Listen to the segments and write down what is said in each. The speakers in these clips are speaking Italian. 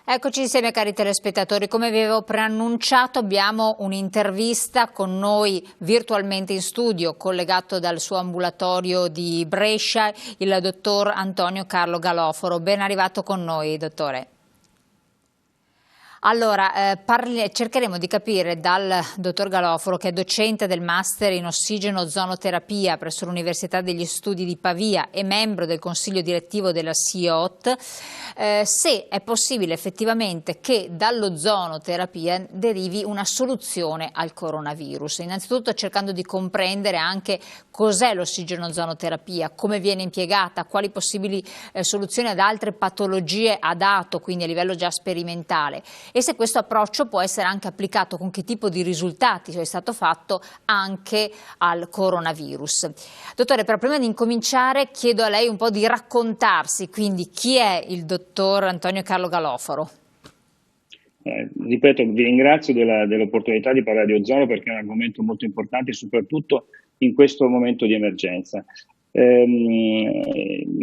Eccoci insieme cari telespettatori, come vi avevo preannunciato abbiamo un'intervista con noi virtualmente in studio, collegato dal suo ambulatorio di Brescia, il dottor Antonio Carlo Galoforo. Ben arrivato con noi, dottore. Allora, cercheremo di capire dal dottor Galoforo, che è docente del Master in Ossigeno Ozonoterapia presso l'Università degli Studi di Pavia e membro del consiglio direttivo della SIOT, se è possibile effettivamente che dall'ozonoterapia derivi una soluzione al coronavirus. Innanzitutto cercando di comprendere anche cos'è l'ossigeno-ozonoterapia, come viene impiegata, quali possibili soluzioni ad altre patologie ha dato, quindi a livello già sperimentale, e se questo approccio può essere anche applicato, con che tipo di risultati è stato fatto anche al coronavirus. Dottore, però prima di incominciare chiedo a lei un po' di raccontarsi, quindi chi è il dottor Antonio Carlo Galoforo? Ripeto, vi ringrazio dell'opportunità di parlare di ozono perché è un argomento molto importante, soprattutto in questo momento di emergenza. La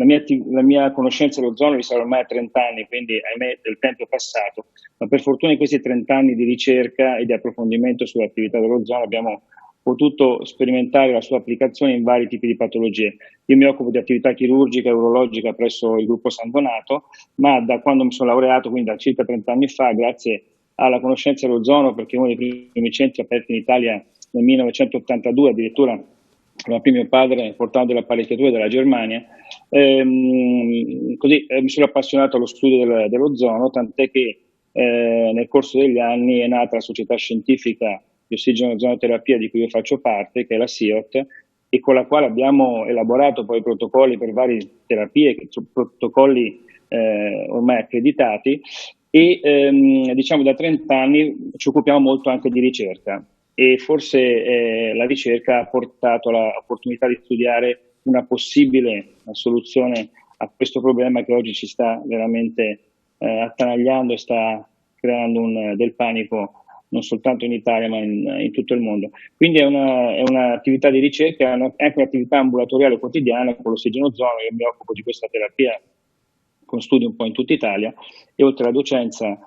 mia conoscenza dell'ozono risale ormai a 30 anni, quindi ahimè del tempo è passato, ma per fortuna in questi 30 anni di ricerca e di approfondimento sull'attività dell'ozono abbiamo potuto sperimentare la sua applicazione in vari tipi di patologie. Io mi occupo di attività chirurgica e urologica presso il gruppo San Donato, ma da quando mi sono laureato, quindi da circa 30 anni fa, grazie alla conoscenza dell'ozono, perché uno dei primi centri aperti in Italia nel 1982, addirittura la prima mio padre portando delle apparecchiature dalla Germania, così mi sono appassionato allo studio dell'ozono, tant'è che nel corso degli anni è nata la società scientifica di ossigeno-ozonoterapia di cui io faccio parte, che è la SIOT, e con la quale abbiamo elaborato poi protocolli per varie terapie, protocolli ormai accreditati, e diciamo da 30 anni ci occupiamo molto anche di ricerca. E forse la ricerca ha portato l'opportunità di studiare una possibile soluzione a questo problema che oggi ci sta veramente attanagliando e sta creando del panico non soltanto in Italia ma in tutto il mondo. Quindi è un'attività di ricerca, è anche un'attività ambulatoriale quotidiana con l'ossigeno-ozono. Io mi occupo di questa terapia con studi un po' in tutta Italia e oltre alla docenza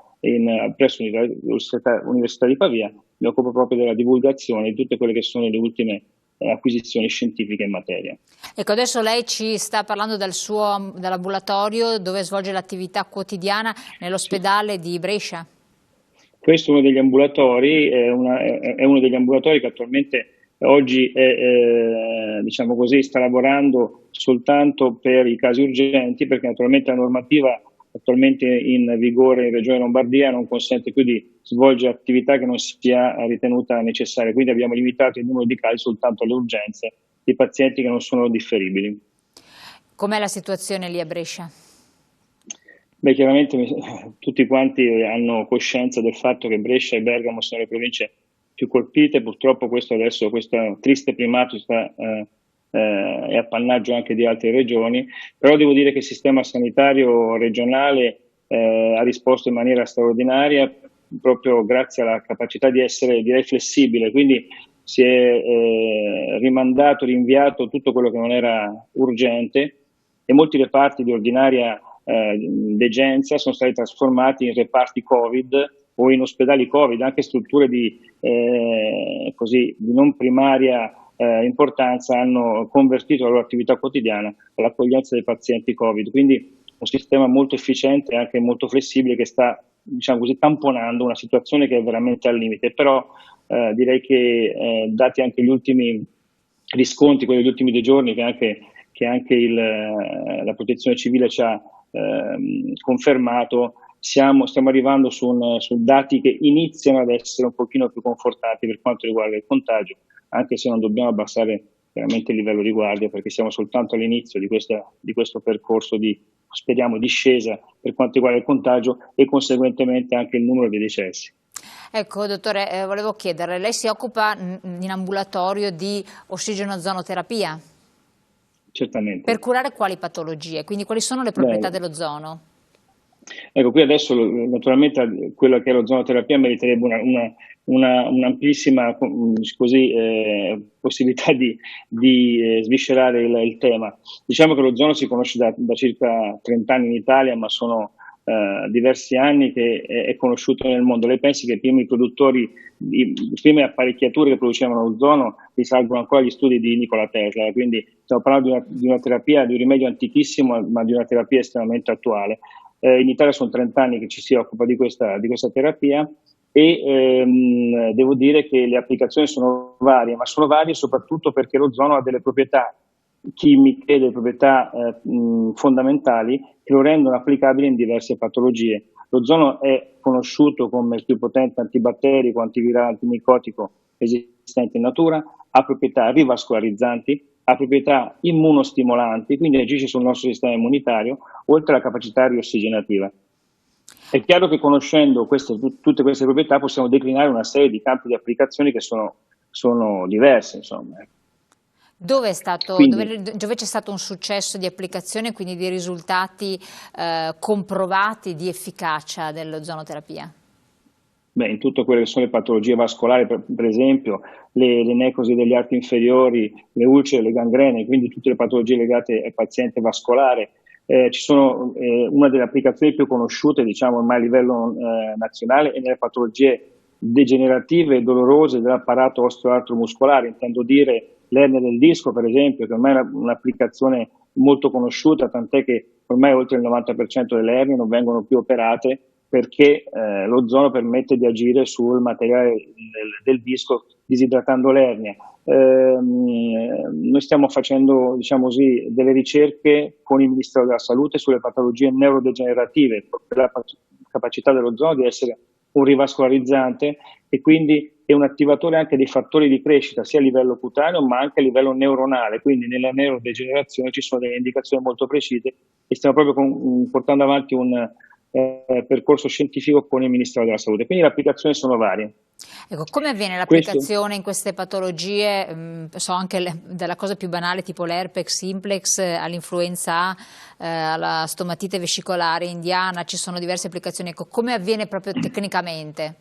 presso l'Università di Pavia mi occupo proprio della divulgazione di tutte quelle che sono le ultime acquisizioni scientifiche in materia. Ecco, adesso lei ci sta parlando dall'ambulatorio dove svolge l'attività quotidiana nell'ospedale di Brescia. Questo è uno degli ambulatori, è uno degli ambulatori che attualmente oggi diciamo così, sta lavorando soltanto per i casi urgenti, perché naturalmente la normativa attualmente in vigore in Regione Lombardia non consente più di svolgere attività che non sia ritenuta necessaria, quindi abbiamo limitato il numero di casi soltanto alle urgenze di pazienti che non sono differibili. Com'è la situazione lì a Brescia? Beh, chiaramente tutti quanti hanno coscienza del fatto che Brescia e Bergamo sono le province più colpite, purtroppo questo triste primato è appannaggio anche di altre regioni, però devo dire che il sistema sanitario regionale ha risposto in maniera straordinaria proprio grazie alla capacità di essere, direi, flessibile, quindi si è rimandato, rinviato tutto quello che non era urgente e molti reparti di ordinaria degenza sono stati trasformati in reparti Covid o in ospedali Covid, anche strutture di non primaria importanza hanno convertito la loro attività quotidiana all'accoglienza dei pazienti Covid, quindi un sistema molto efficiente e anche molto flessibile che sta, diciamo così, tamponando una situazione che è veramente al limite, però direi che dati anche gli ultimi riscontri, quelli degli ultimi 2 giorni che anche la protezione civile ci ha confermato, stiamo arrivando su dati che iniziano ad essere un pochino più confortanti per quanto riguarda il contagio, anche se non dobbiamo abbassare veramente il livello di guardia, perché siamo soltanto all'inizio di questo percorso di, speriamo, discesa per quanto riguarda il contagio e conseguentemente anche il numero dei decessi. Ecco, dottore, volevo chiederle, lei si occupa in ambulatorio di ossigeno-ozonoterapia? Certamente. Per curare quali patologie? Quindi quali sono le proprietà dell'ozono? Ecco, qui adesso naturalmente quella che è l'ozonoterapia meriterebbe un'amplissima possibilità di sviscerare il tema. Diciamo che l'ozono si conosce da circa 30 anni in Italia, ma sono diversi anni che è conosciuto nel mondo. Lei pensi che i primi produttori, le prime apparecchiature che producevano ozono risalgono ancora agli studi di Nikola Tesla, quindi stiamo parlando di una terapia, di un rimedio antichissimo, ma di una terapia estremamente attuale. In Italia sono 30 anni che ci si occupa di questa terapia e devo dire che le applicazioni sono varie, ma sono varie soprattutto perché l'ozono ha delle proprietà chimiche, delle proprietà fondamentali che lo rendono applicabile in diverse patologie. L'ozono è conosciuto come il più potente antibatterico, antivirale, antimicotico esistente in natura, ha proprietà rivascolarizzanti, ha proprietà immunostimolanti, quindi agisce sul nostro sistema immunitario, oltre alla capacità riossigenativa. È chiaro che conoscendo tutte queste proprietà possiamo declinare una serie di campi di applicazioni che sono diversi, insomma. Dove c'è stato un successo di applicazione, quindi di risultati comprovati di efficacia dell'ozonoterapia? Beh, in tutte quelle che sono le patologie vascolari, per esempio le necrosi degli arti inferiori, le ulcere, le gangrene, quindi tutte le patologie legate al paziente vascolare. Una delle applicazioni più conosciute, diciamo, ormai a livello nazionale è nelle patologie degenerative e dolorose dell'apparato osteoartromuscolare, intendo dire l'ernia del disco, per esempio, che ormai è un'applicazione molto conosciuta, tant'è che ormai oltre il 90% delle ernie non vengono più operate perché l'ozono permette di agire sul materiale del disco disidratando l'ernia. Noi stiamo facendo, diciamo così, delle ricerche con il Ministero della Salute sulle patologie neurodegenerative, per la capacità dell'ozono di essere un rivascolarizzante e quindi è un attivatore anche dei fattori di crescita sia a livello cutaneo ma anche a livello neuronale, quindi nella neurodegenerazione ci sono delle indicazioni molto precise e stiamo proprio portando avanti un percorso scientifico con il Ministero della Salute, quindi le applicazioni sono varie. Ecco, come avviene l'applicazione in queste patologie, so anche della cosa più banale tipo l'herpes simplex all'influenza A, alla stomatite vescicolare indiana, ci sono diverse applicazioni, ecco, come avviene proprio tecnicamente?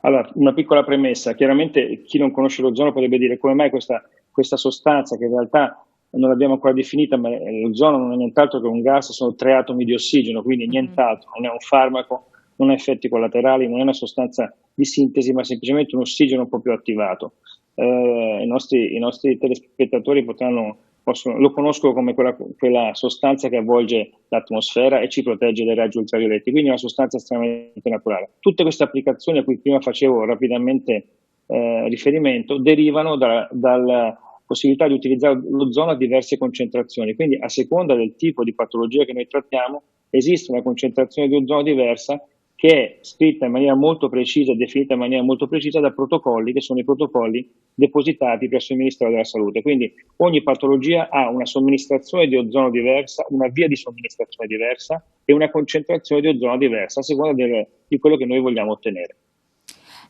Allora, una piccola premessa, chiaramente chi non conosce l'ozono potrebbe dire come mai questa sostanza che in realtà non l'abbiamo ancora definita, ma l'ozono non è nient'altro che un gas, sono 3 atomi di ossigeno, quindi nient'altro, non è un farmaco, non ha effetti collaterali, non è una sostanza di sintesi, ma semplicemente un ossigeno un po' più attivato. I nostri telespettatori lo conoscono come quella sostanza che avvolge l'atmosfera e ci protegge dai raggi ultravioletti, quindi è una sostanza estremamente naturale. Tutte queste applicazioni a cui prima facevo rapidamente riferimento derivano dalla possibilità di utilizzare l'ozono a diverse concentrazioni, quindi a seconda del tipo di patologia che noi trattiamo esiste una concentrazione di ozono diversa che è scritta in maniera molto precisa, definita in maniera molto precisa da protocolli che sono i protocolli depositati presso il Ministero della Salute. Quindi ogni patologia ha una somministrazione di ozono diversa, una via di somministrazione diversa e una concentrazione di ozono diversa a seconda di quello che noi vogliamo ottenere.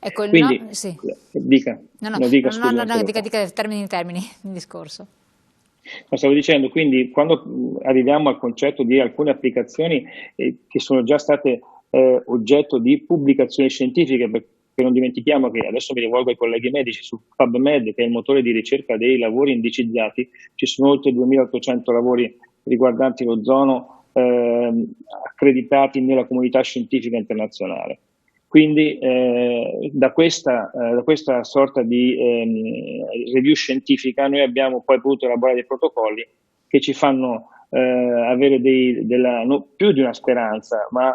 Ecco, quindi, sì. dica, termini il discorso. Ma stavo dicendo, quindi quando arriviamo al concetto di alcune applicazioni che sono già state oggetto di pubblicazioni scientifiche, perché non dimentichiamo che adesso mi rivolgo ai colleghi medici su PubMed, che è il motore di ricerca dei lavori indicizzati, ci sono oltre 2800 lavori riguardanti l'ozono accreditati nella comunità scientifica internazionale. Quindi da questa sorta di review scientifica noi abbiamo poi potuto elaborare dei protocolli che ci fanno avere più di una speranza, ma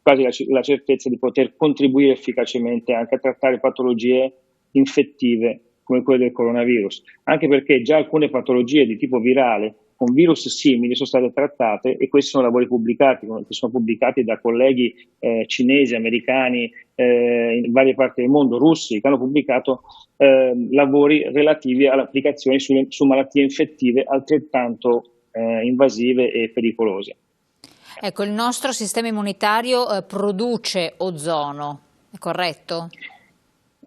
quasi la certezza di poter contribuire efficacemente anche a trattare patologie infettive come quelle del coronavirus, anche perché già alcune patologie di tipo virale con virus simili sono state trattate e questi sono lavori pubblicati, che sono pubblicati da colleghi cinesi, americani, in varie parti del mondo, russi, che hanno pubblicato lavori relativi alle applicazioni su malattie infettive altrettanto invasive e pericolose. Ecco, il nostro sistema immunitario produce ozono, è corretto?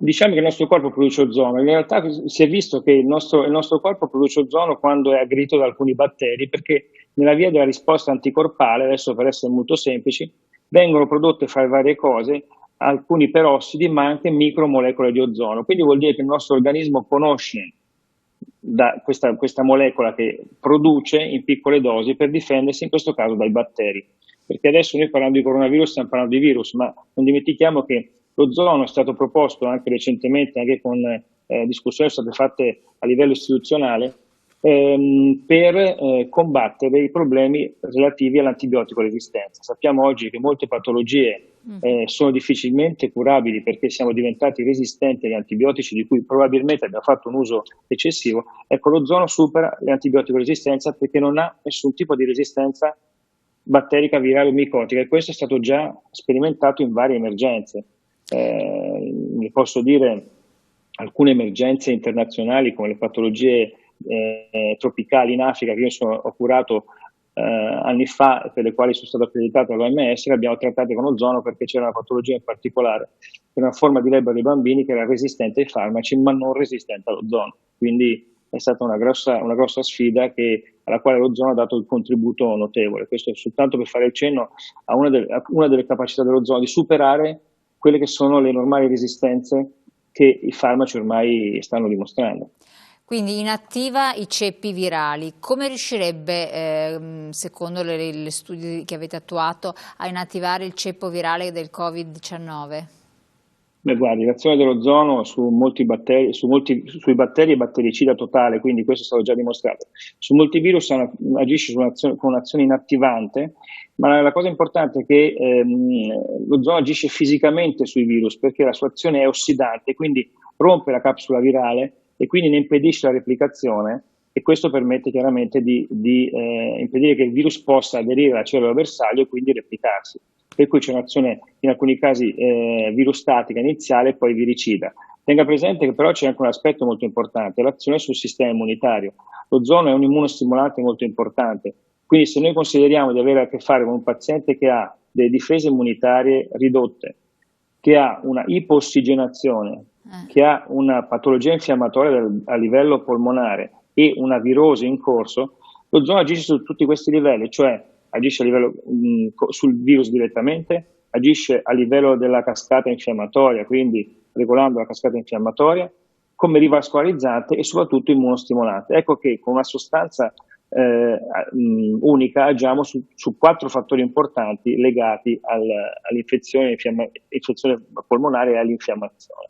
Diciamo che il nostro corpo produce ozono, in realtà si è visto che il nostro corpo produce ozono quando è aggredito da alcuni batteri, perché nella via della risposta anticorpale, adesso per essere molto semplici, vengono prodotte fra le varie cose alcuni perossidi ma anche micromolecole di ozono, quindi vuol dire che il nostro organismo conosce questa molecola che produce in piccole dosi per difendersi, in questo caso dai batteri. Perché adesso noi parlando di coronavirus stiamo parlando di virus, ma non dimentichiamo che l'ozono è stato proposto anche recentemente, anche con discussioni state fatte a livello istituzionale, per combattere i problemi relativi all'antibiotico resistenza. Sappiamo oggi che molte patologie sono difficilmente curabili perché siamo diventati resistenti agli antibiotici di cui probabilmente abbiamo fatto un uso eccessivo. Ecco, l'ozono supera l'antibiotico resistenza perché non ha nessun tipo di resistenza batterica, virale o micotica, e questo è stato già sperimentato in varie emergenze. Vi posso dire alcune emergenze internazionali come le patologie tropicali in Africa che ho curato anni fa e per le quali sono stato accreditato all'OMS, le abbiamo trattate con ozono perché c'era una patologia in particolare, una forma di lebbra dei bambini che era resistente ai farmaci ma non resistente all'ozono. Quindi è stata una grossa sfida alla quale l'ozono ha dato il contributo notevole. Questo è soltanto per fare il cenno a una delle capacità dell'ozono di superare quelle che sono le normali resistenze che i farmaci ormai stanno dimostrando. Quindi inattiva i ceppi virali. Come riuscirebbe, secondo le studi che avete attuato, a inattivare il ceppo virale del Covid-19? Beh, guardi, l'azione dell'ozono sui batteri è battericida totale, quindi questo è stato già dimostrato. Su molti virus agisce con un'azione inattivante, ma la cosa importante è che l'ozono agisce fisicamente sui virus perché la sua azione è ossidante, quindi rompe la capsula virale e quindi ne impedisce la replicazione, e questo permette chiaramente di impedire che il virus possa aderire alla cellula bersaglio e quindi replicarsi. Per cui c'è un'azione in alcuni casi virustatica iniziale e poi viricida. Tenga presente che però c'è anche un aspetto molto importante, l'azione sul sistema immunitario. L'ozono è un immunostimolante molto importante, quindi se noi consideriamo di avere a che fare con un paziente che ha delle difese immunitarie ridotte, che ha una ipossigenazione, che ha una patologia infiammatoria a livello polmonare e una virosi in corso, l'ozono agisce su tutti questi livelli, cioè agisce a livello sul virus direttamente, agisce a livello della cascata infiammatoria, quindi regolando la cascata infiammatoria, come rivascolarizzante e soprattutto immunostimolante. Ecco che con una sostanza unica agiamo su 4 fattori importanti legati all'infezione polmonare e all'infiammazione.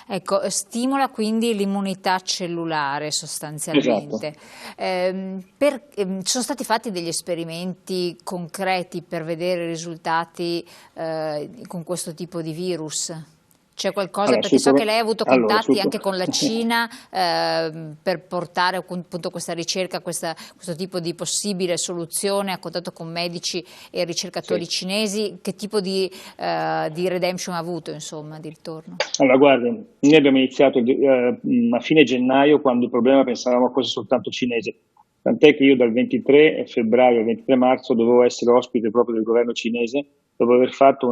Ecco, stimola quindi l'immunità cellulare sostanzialmente. Esatto. Sono stati fatti degli esperimenti concreti per vedere i risultati con questo tipo di virus? C'è qualcosa, Allora, perché so che lei ha avuto contatti anche con la Sì. Cina per portare appunto questa ricerca, questo tipo di possibile soluzione, a contatto con medici e ricercatori cinesi. Che tipo di redemption ha avuto, insomma, di ritorno? Allora, guardi, noi abbiamo iniziato a fine gennaio, quando il problema pensavamo fosse soltanto cinese, tant'è che io dal 23 febbraio al 23 marzo dovevo essere ospite proprio del governo cinese, dopo aver fatto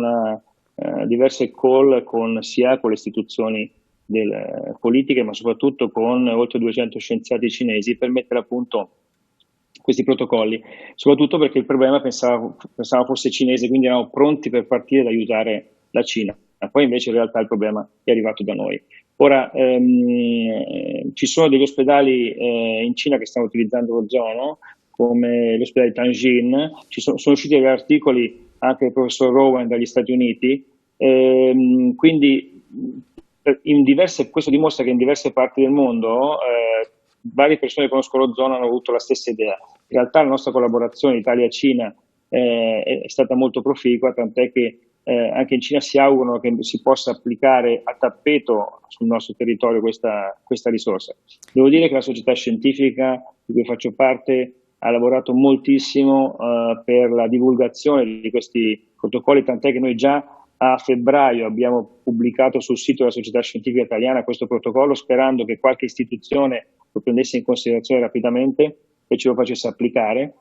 diverse call sia con le istituzioni politiche, ma soprattutto con oltre 200 scienziati cinesi per mettere a punto questi protocolli, soprattutto perché il problema pensavo fosse cinese, quindi eravamo pronti per partire ad aiutare la Cina. Poi invece in realtà il problema è arrivato da noi. Ora, ci sono degli ospedali in Cina che stanno utilizzando l'ozono, come l'ospedale di Tianjin, sono usciti degli articoli anche del professor Rowan dagli Stati Uniti, quindi questo dimostra che in diverse parti del mondo varie persone che conoscono l'ozono hanno avuto la stessa idea. In realtà la nostra collaborazione Italia-Cina è stata molto proficua, tant'è che anche in Cina si augurano che si possa applicare a tappeto sul nostro territorio questa risorsa. Devo dire che la società scientifica di cui faccio parte ha lavorato moltissimo per la divulgazione di questi protocolli, tant'è che noi già a febbraio abbiamo pubblicato sul sito della Società Scientifica Italiana questo protocollo, sperando che qualche istituzione lo prendesse in considerazione rapidamente e ce lo facesse applicare,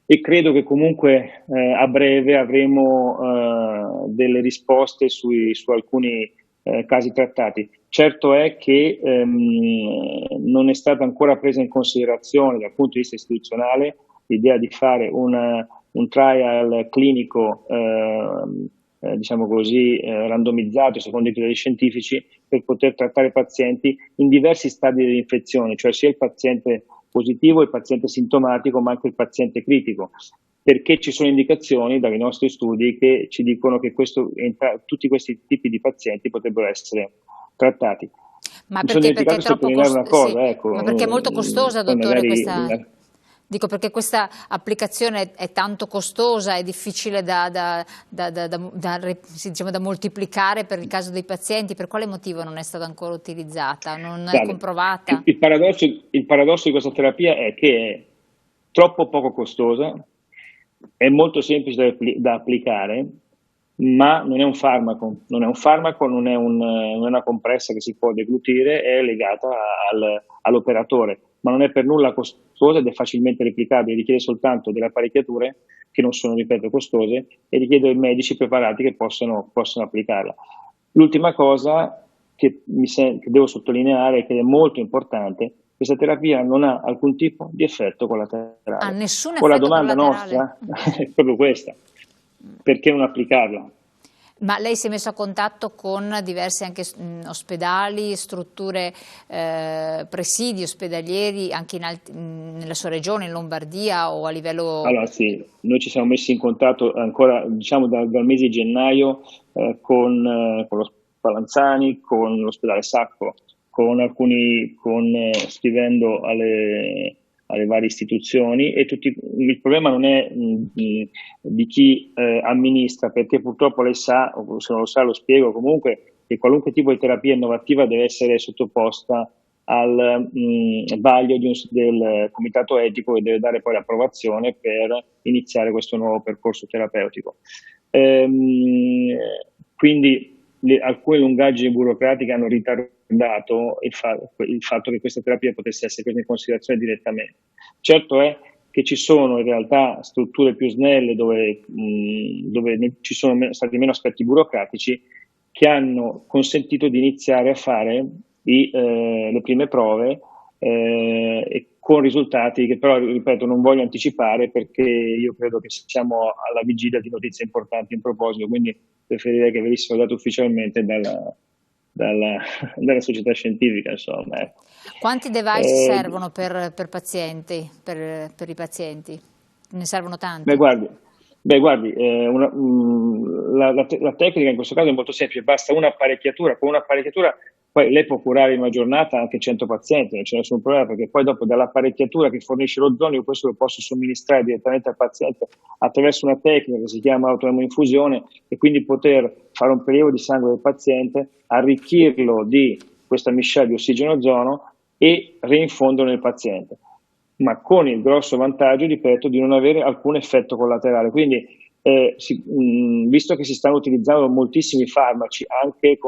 e credo che comunque a breve avremo delle risposte su alcuni casi trattati. Certo è che non è stata ancora presa in considerazione dal punto di vista istituzionale l'idea di fare un trial clinico diciamo così, randomizzato secondo i criteri scientifici per poter trattare pazienti in diversi stadi di infezione, cioè sia il paziente positivo, il paziente sintomatico, ma anche il paziente critico, perché ci sono indicazioni dai nostri studi che ci dicono che tutti questi tipi di pazienti potrebbero essere trattati. Ma Mi sono perché dimenticato è di troppo sottolineare una sì, cosa, ecco, ma perché è molto costosa, poi dottore, magari questa. Dico perché questa applicazione è tanto costosa, è difficile diciamo, da moltiplicare per il caso dei pazienti. Per quale motivo non è stata ancora utilizzata? Non è Guarda, comprovata? il paradosso di questa terapia è che è troppo poco costosa, è molto semplice da applicare, ma non è un farmaco, non è una compressa che si può deglutire, è legata all'operatore, ma non è per nulla costosa ed è facilmente replicabile, richiede soltanto delle apparecchiature che non sono, ripeto, costose e richiede medici preparati che possono applicarla. L'ultima cosa che devo sottolineare e che è molto importante: questa terapia non ha alcun tipo di effetto Ha collaterale. nessun Ora la effetto domanda collaterale? nostra è proprio questa: perché non applicarla? Ma lei si è messo a contatto con diversi anche ospedali, strutture, presidi ospedalieri anche nella sua regione, in Lombardia o a livello. Allora sì, noi ci siamo messi in contatto ancora, diciamo, dal mese di gennaio con lo Spallanzani, con l'ospedale Sacco, scrivendo alle varie istituzioni e il problema non è di chi amministra, perché purtroppo lei sa, o se non lo sa lo spiego comunque, che qualunque tipo di terapia innovativa deve essere sottoposta al vaglio del comitato etico che deve dare poi l'approvazione per iniziare questo nuovo percorso terapeutico. Quindi alcune lungaggini burocratiche hanno ritardato il fatto che questa terapia potesse essere presa in considerazione direttamente. Certo è che ci sono in realtà strutture più snelle dove ci sono stati meno aspetti burocratici che hanno consentito di iniziare a fare le prime prove e con risultati che però, ripeto, non voglio anticipare perché io credo che siamo alla vigilia di notizie importanti in proposito, quindi preferirei che venissero date ufficialmente dalla, dalla società scientifica, insomma. Ecco. Quanti device servono per pazienti, per i pazienti? Ne servono Beh, tanti? guardi, la tecnica in questo caso è molto semplice, basta un'apparecchiatura, con un'apparecchiatura poi lei può curare in una giornata anche 100 pazienti, non c'è nessun problema, perché poi dopo dall'apparecchiatura che fornisce l'ozono io questo lo posso somministrare direttamente al paziente attraverso una tecnica che si chiama autoemoinfusione e quindi poter fare un prelievo di sangue del paziente, arricchirlo di questa miscela di ossigeno-ozono e reinfonderlo nel paziente, ma con il grosso vantaggio, ripeto, di non avere alcun effetto collaterale. Quindi, visto che si stanno utilizzando moltissimi farmaci, anche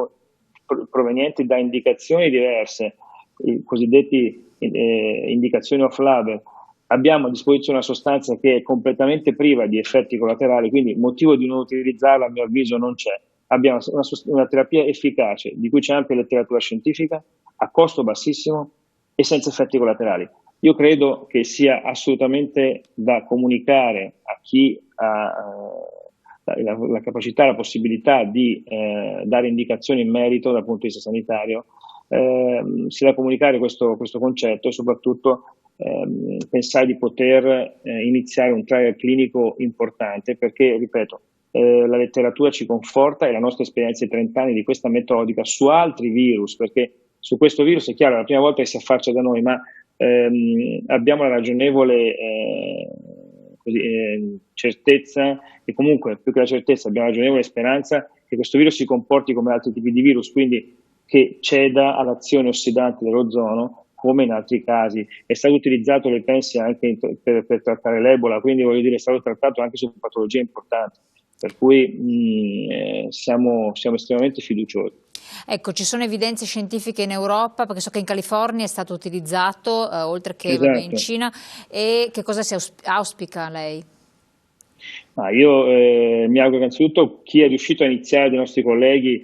provenienti da indicazioni diverse, i cosiddetti indicazioni off-label, abbiamo a disposizione una sostanza che è completamente priva di effetti collaterali, quindi motivo di non utilizzarla a mio avviso non c'è. Abbiamo una terapia efficace, di cui c'è ampia letteratura scientifica, a costo bassissimo e senza effetti collaterali. Io credo che sia assolutamente da comunicare a chi ha la capacità, la possibilità di dare indicazioni in merito dal punto di vista sanitario, sia da comunicare questo concetto e soprattutto pensare di poter iniziare un trial clinico importante perché, ripeto, la letteratura ci conforta e la nostra esperienza di 30 anni di questa metodica su altri virus, perché su questo virus è chiaro, è la prima volta che si affaccia da noi, ma abbiamo la ragionevole certezza e comunque più che la certezza abbiamo la ragionevole speranza che questo virus si comporti come altri tipi di virus, quindi che ceda all'azione ossidante dell'ozono come in altri casi. È stato utilizzato, le pensi, anche per trattare l'Ebola, quindi voglio dire è stato trattato anche su patologie importanti, per cui siamo estremamente fiduciosi. Ecco, ci sono evidenze scientifiche in Europa, perché so che in California è stato utilizzato, oltre che vabbè, in Esatto. Cina, e che cosa si auspica lei? Io mi auguro innanzitutto chi è riuscito a iniziare dei nostri colleghi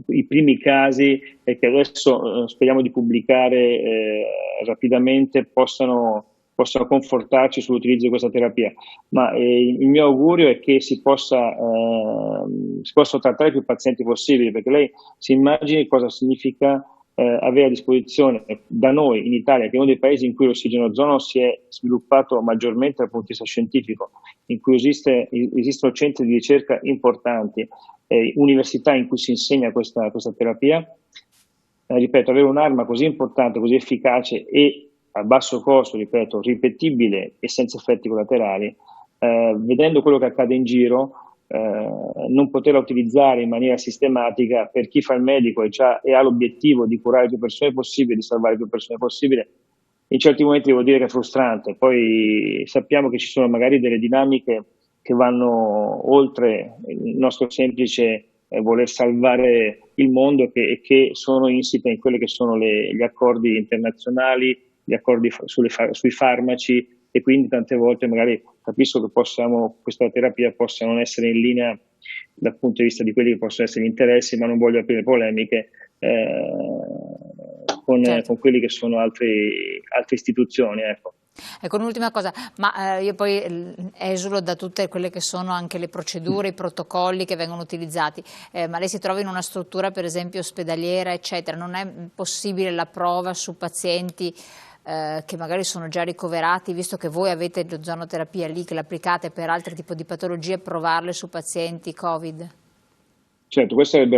i primi casi e che adesso speriamo di pubblicare rapidamente possano possano confortarci sull'utilizzo di questa terapia, ma il mio augurio è che si possano trattare più pazienti possibili, perché lei si immagini cosa significa avere a disposizione da noi in Italia, che è uno dei paesi in cui l'ossigeno ozono si è sviluppato maggiormente dal punto di vista scientifico, in cui esistono centri di ricerca importanti, università in cui si insegna questa terapia. Ripeto, avere un'arma così importante, così efficace e a basso costo, ripeto, ripetibile e senza effetti collaterali, vedendo quello che accade in giro, non poterla utilizzare in maniera sistematica per chi fa il medico e ha l'obiettivo di curare più persone possibile, di salvare più persone possibile, in certi momenti devo dire che è frustrante. Poi sappiamo che ci sono magari delle dinamiche che vanno oltre il nostro semplice voler salvare il mondo e che sono insite in quelli che sono gli accordi internazionali, gli accordi sui farmaci, e quindi tante volte magari capisco che questa terapia possa non essere in linea dal punto di vista di quelli che possono essere gli interessi, ma non voglio aprire polemiche con quelli che sono altre istituzioni. Ecco. Ecco, un'ultima cosa, ma io poi esulo da tutte quelle che sono anche le procedure, i protocolli che vengono utilizzati, ma lei si trova in una struttura per esempio ospedaliera, eccetera, non è possibile la prova su pazienti che magari sono già ricoverati, visto che voi avete l'ozonoterapia lì che l'applicate per altri tipi di patologie, provarle su pazienti Covid? Certo, questo sarebbe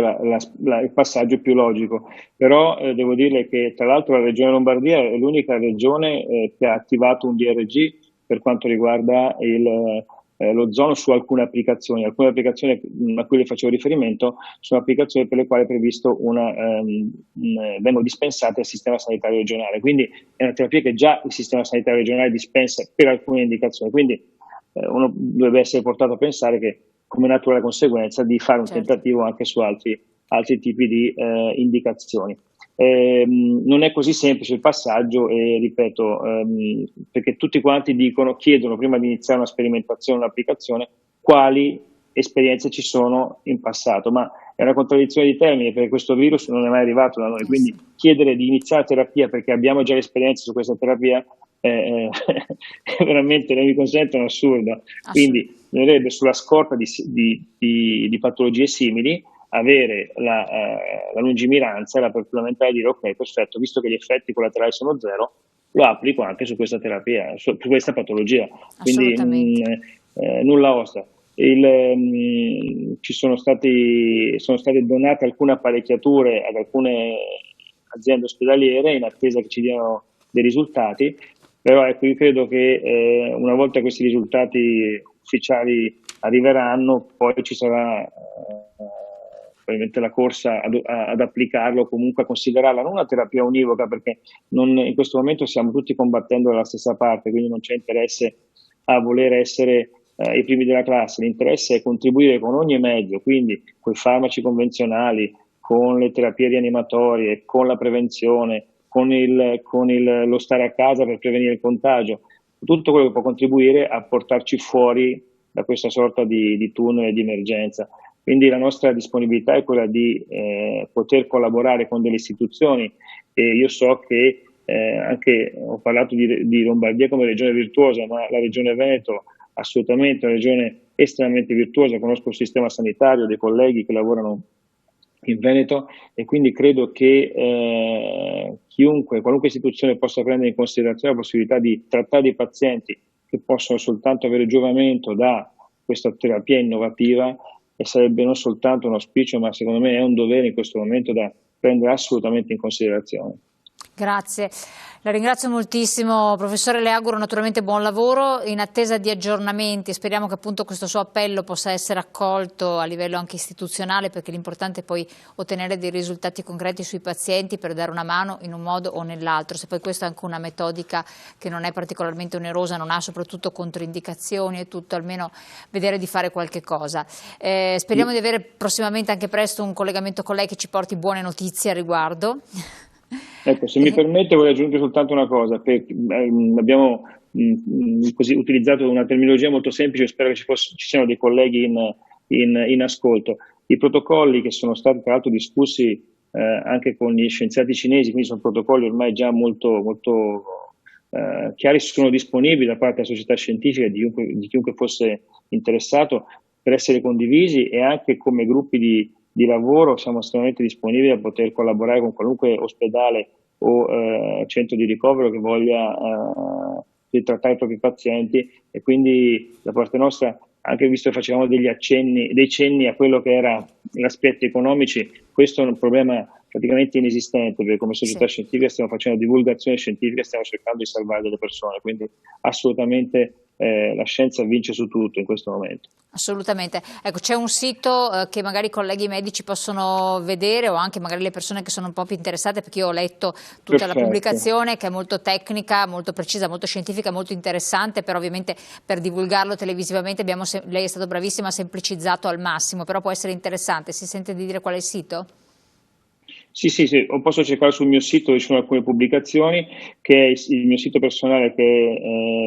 il passaggio più logico, però devo dirle che tra l'altro la Regione Lombardia è l'unica regione che ha attivato un DRG per quanto riguarda l'ozono su alcune applicazioni. Alcune applicazioni a cui le facevo riferimento sono applicazioni per le quali è previsto vengono dispensate al sistema sanitario regionale, quindi è una terapia che già il sistema sanitario regionale dispensa per alcune indicazioni, quindi uno dovrebbe essere portato a pensare che come naturale conseguenza di fare un tentativo anche su altri tipi di indicazioni. Non è così semplice il passaggio e ripeto, perché tutti quanti chiedono prima di iniziare una sperimentazione, un'applicazione, quali esperienze ci sono in passato, ma è una contraddizione di termini perché questo virus non è mai arrivato da noi, quindi chiedere di iniziare la terapia perché abbiamo già l'esperienza su questa terapia veramente, non mi consento, è assurdo. Quindi bisognerebbe sulla scorta di patologie simili avere la lungimiranza e la perplessità di dire ok, perfetto, visto che gli effetti collaterali sono zero, lo applico anche su questa terapia, su questa patologia. Quindi nulla osta. Sono state donate alcune apparecchiature ad alcune aziende ospedaliere in attesa che ci diano dei risultati, però ecco, io credo che una volta questi risultati ufficiali arriveranno, poi ci sarà probabilmente la corsa ad applicarlo, o comunque a considerarla non una terapia univoca, perché in questo momento stiamo tutti combattendo dalla stessa parte, quindi non c'è interesse a voler essere i primi della classe, l'interesse è contribuire con ogni mezzo, quindi con i farmaci convenzionali, con le terapie rianimatorie, con la prevenzione, con lo stare a casa per prevenire il contagio, tutto quello che può contribuire a portarci fuori da questa sorta di tunnel di emergenza. Quindi la nostra disponibilità è quella di poter collaborare con delle istituzioni e io so che anche ho parlato di Lombardia come regione virtuosa, ma la regione Veneto assolutamente è una regione estremamente virtuosa, conosco il sistema sanitario, dei colleghi che lavorano in Veneto e quindi credo che qualunque istituzione possa prendere in considerazione la possibilità di trattare dei pazienti che possono soltanto avere giovamento da questa terapia innovativa e sarebbe non soltanto un auspicio, ma secondo me è un dovere in questo momento da prendere assolutamente in considerazione. Grazie, la ringrazio moltissimo professore, le auguro naturalmente buon lavoro, in attesa di aggiornamenti, speriamo che appunto questo suo appello possa essere accolto a livello anche istituzionale, perché l'importante è poi ottenere dei risultati concreti sui pazienti per dare una mano in un modo o nell'altro, se poi questa è anche una metodica che non è particolarmente onerosa, non ha soprattutto controindicazioni e tutto, almeno vedere di fare qualche cosa. Speriamo di avere prossimamente anche presto un collegamento con lei che ci porti buone notizie a riguardo. Ecco, se mi permette vorrei aggiungere soltanto una cosa, abbiamo così utilizzato una terminologia molto semplice, spero che ci siano dei colleghi in ascolto. I protocolli che sono stati tra l'altro discussi anche con gli scienziati cinesi, quindi sono protocolli ormai già molto, molto chiari sono disponibili da parte della società scientifica, di chiunque fosse interessato, per essere condivisi, e anche come gruppi di lavoro siamo estremamente disponibili a poter collaborare con qualunque ospedale o centro di ricovero che voglia trattare i propri pazienti, e quindi da parte nostra, anche visto che facevamo dei cenni a quello che era gli aspetti economici, questo è un problema praticamente inesistente, perché come società scientifica stiamo facendo divulgazione scientifica, stiamo cercando di salvare delle persone, quindi assolutamente la scienza vince su tutto in questo momento. Assolutamente. Ecco, c'è un sito che magari i colleghi medici possono vedere, o anche magari le persone che sono un po' più interessate, perché io ho letto tutta la pubblicazione, che è molto tecnica, molto precisa, molto scientifica, molto interessante, però ovviamente per divulgarlo televisivamente lei è stato bravissimo, ha semplicizzato al massimo, però può essere interessante. Si sente di dire qual è il sito? Sì, posso cercare sul mio sito, dove ci sono alcune pubblicazioni, che è il mio sito personale, che è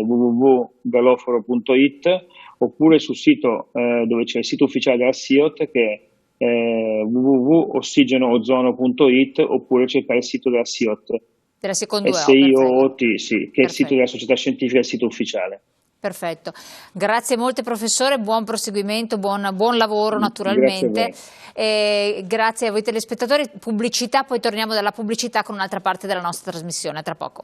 www.galoforo.it, oppure sul sito dove c'è il sito ufficiale della SIOT, che è www.ossigenoozono.it, oppure cercare il sito della SIOT, Della seconda SIOT, sì, che è il sito della società scientifica, il sito ufficiale. Perfetto, grazie molte professore, buon proseguimento, buon lavoro naturalmente, grazie a voi telespettatori. Pubblicità, poi torniamo dalla pubblicità con un'altra parte della nostra trasmissione, tra poco.